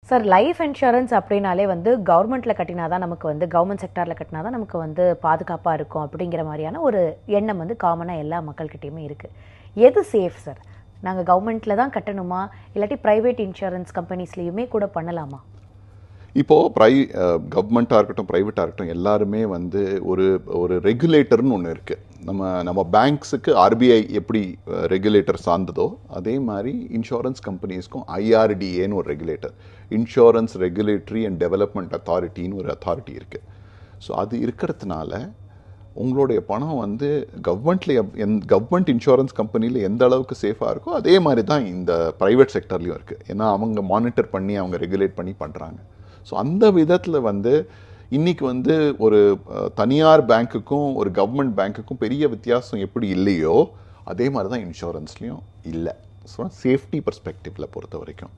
Sir life insurance அப்படின்னாலே வந்து கவர்மெண்ட்டில் கட்டினா தான் நமக்கு வந்து கவர்மெண்ட் செக்டாரில் கட்டினா தான் நமக்கு வந்து பாதுகாப்பாக இருக்கும் அப்படிங்கிற மாதிரியான ஒரு எண்ணம் வந்து காமனாக எல்லா மக்கள்கிட்டையுமே இருக்குது. எது சேஃப் சார்? நாங்கள் கவர்மெண்ட்டில் தான் கட்டணுமா, இல்லாட்டி ப்ரைவேட் இன்சூரன்ஸ் கம்பெனிஸ்லேயுமே கூட பண்ணலாமா? இப்போது கவர்மெண்ட்டாக இருக்கட்டும் ப்ரைவேட்டாக இருக்கட்டும் எல்லாருமே வந்து ஒரு ஒரு ரெகுலேட்டர்னு ஒன்று இருக்குது. நம்ம பேங்க்ஸுக்கு ஆர்பிஐ எப்படி ரெகுலேட்டர் சார்ந்ததோ அதே மாதிரி இன்சூரன்ஸ் கம்பெனிஸ்க்கும் ஐஆர்டிஏன்னு ஒரு regulator, insurance regulatory and development அத்தாரிட்டின்னு ஒரு அத்தாரிட்டி இருக்குது. ஸோ அது இருக்கிறதுனால உங்களுடைய பணம் வந்து கவர்மெண்ட் இன்சூரன்ஸ் கம்பெனியில் எந்த அளவுக்கு சேஃபாக இருக்கோ அதே மாதிரி தான் இந்த ப்ரைவேட் செக்டர்லேயும் இருக்குது. ஏன்னா அவங்க மானிட்டர் பண்ணி அவங்க ரெகுலேட் பண்ணி பண்ணுறாங்க. ஸோ அந்த விதத்தில் வந்து இன்றைக்கி வந்து ஒரு தனியார் பேங்க்குக்கும் ஒரு கவர்மெண்ட் பேங்க்குக்கும் பெரிய வித்தியாசம் எப்படி இல்லையோ அதே மாதிரி தான் இன்சூரன்ஸ்லேயும் இல்லை. ஸோ சேஃப்டி பர்ஸ்பெக்டிவில் பொறுத்த வரைக்கும்